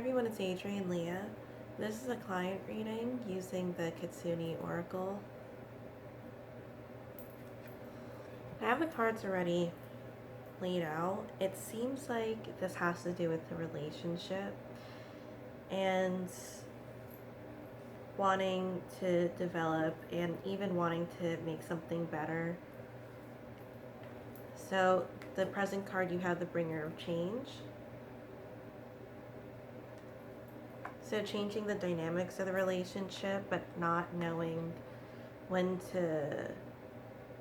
everyone, it's Adrienne Leah. This is a client reading using the Kitsune Oracle. I have the cards already laid out. It seems like this has to do with the relationship and wanting to develop and even wanting to make something better. So the present card, you have the Bringer of Change. So changing the dynamics of the relationship, but not knowing when to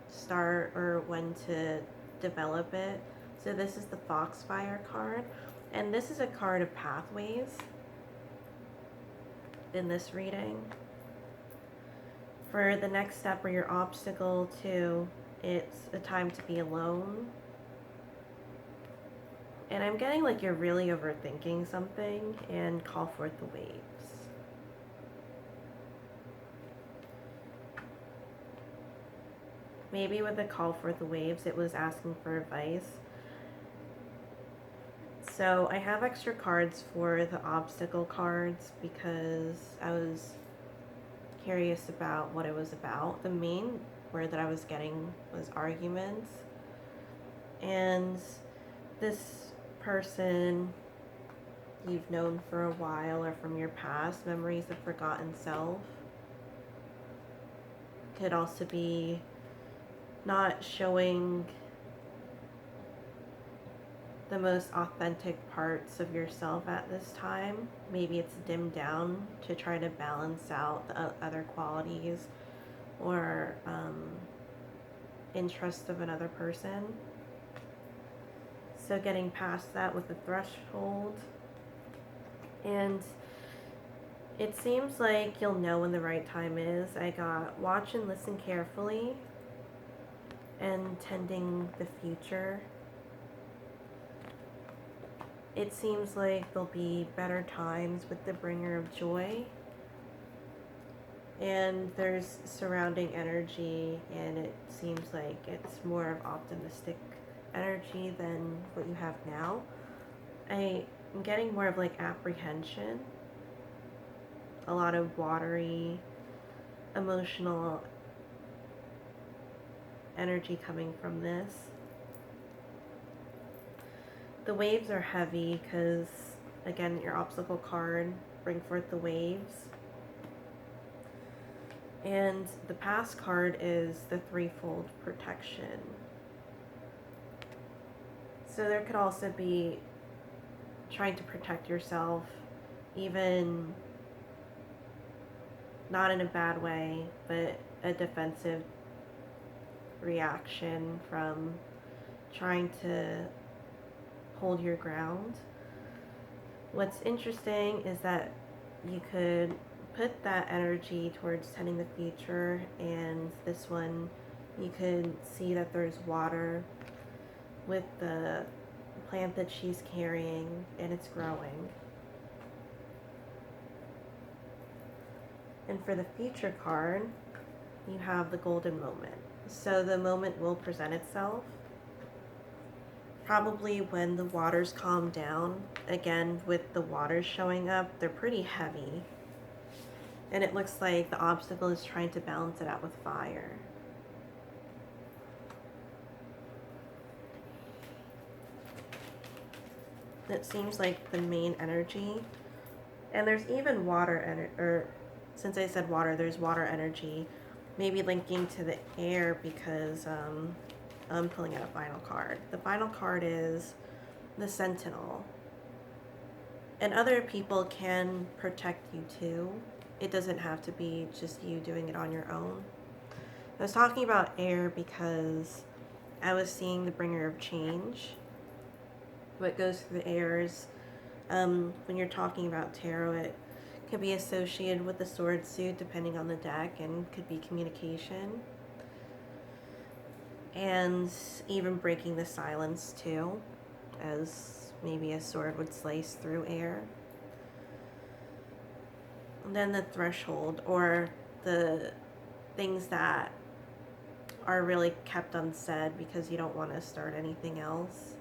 start or when to develop it. So this is the Foxfire card, and this is a card of pathways in this reading. For the next step or your obstacle to, it's a time to be alone. And I'm getting like you're really overthinking something, and call forth the waves. Maybe with the call forth the waves, it was asking for advice. So I have extra cards for the obstacle cards because I was curious about what it was about. The main word that I was getting was arguments. And this person you've known for a while or from your past, memories of forgotten self, could also be not showing the most authentic parts of yourself at this time. Maybe it's dimmed down to try to balance out the other qualities or interests of another person. So getting past that with the threshold. And it seems like you'll know when the right time is. I got watch and listen carefully and tending the future. It seems like there'll be better times with the Bringer of Joy. And there's surrounding energy, and it seems like it's more of optimistic energy than what you have now. I'm getting more of like apprehension, a lot of watery, emotional energy coming from this. The waves are heavy because, again, your obstacle card, bring forth the waves. And the past card is the threefold protection. So there could also be trying to protect yourself, even not in a bad way, but a defensive reaction from trying to hold your ground. What's interesting is that you could put that energy towards tending the future, and this one you could see that there's water with the plant that she's carrying, and it's growing. And for the future card, you have the golden moment. So the moment will present itself probably when the waters calm down. Again, with the waters showing up, they're pretty heavy. And it looks like the obstacle is trying to balance it out with fire. It seems like the main energy. And there's even water, or since I said water, there's water energy. Maybe linking to the air because I'm pulling out a final card. The final card is the Sentinel. And other people can protect you too. It doesn't have to be just you doing it on your own. I was talking about air because I was seeing the Bringer of Change. What goes through the airs. When you're talking about tarot, it could be associated with the sword suit depending on the deck, and could be communication. And even breaking the silence too, as maybe a sword would slice through air. And then the threshold, or the things that are really kept unsaid because you don't want to start anything else.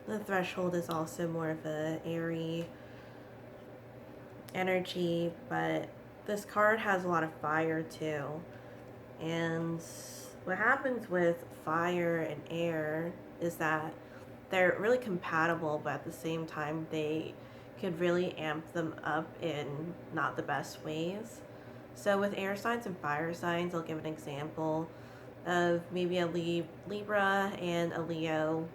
The threshold is also more of a airy, energy, but this card has a lot of fire too. And what happens with fire and air is that they're really compatible, but at the same time, they could really amp them up in not the best ways. So, with air signs and fire signs, I'll give an example of maybe a Libra and a Leo,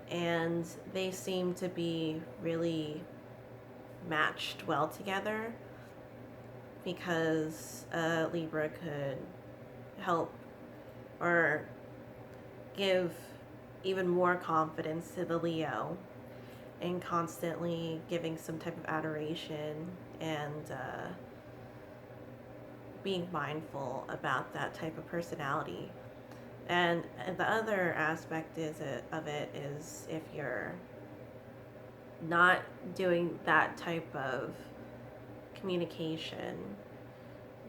and they seem to be really matched well together because Libra could help or give even more confidence to the Leo and constantly giving some type of adoration and being mindful about that type of personality. And the other aspect of it is if you're not doing that type of communication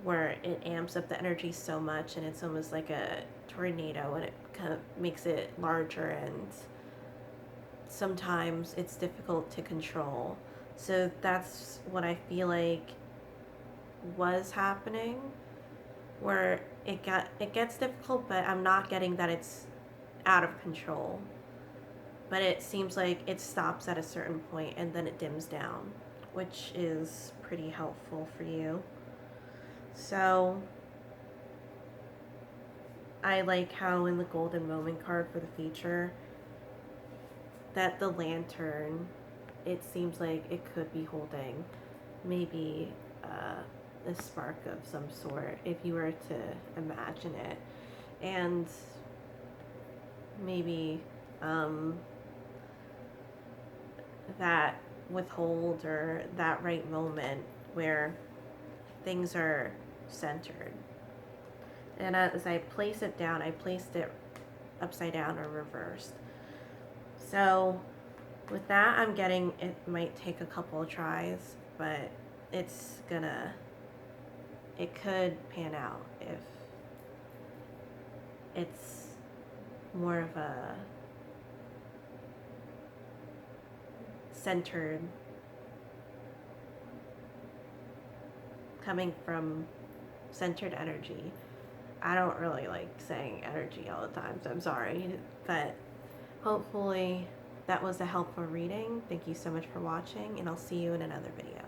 where it amps up the energy so much and it's almost like a tornado and it kind of makes it larger, and sometimes it's difficult to control. So that's what I feel like was happening, where it gets difficult, but I'm not getting that it's out of control. But it seems like it stops at a certain point and then it dims down, which is pretty helpful for you. So I like how in the Golden Moment card for the feature that the lantern, it seems like it could be holding maybe a spark of some sort if you were to imagine it. And maybe that withhold or that right moment where things are centered. And as I place it down, I placed it upside down or reversed. So with that, I'm getting it might take a couple of tries, but it could pan out if it's more of a centered, coming from centered energy. I don't really like saying energy all the time, so I'm sorry, but hopefully that was a helpful reading. Thank you so much for watching, and I'll see you in another video.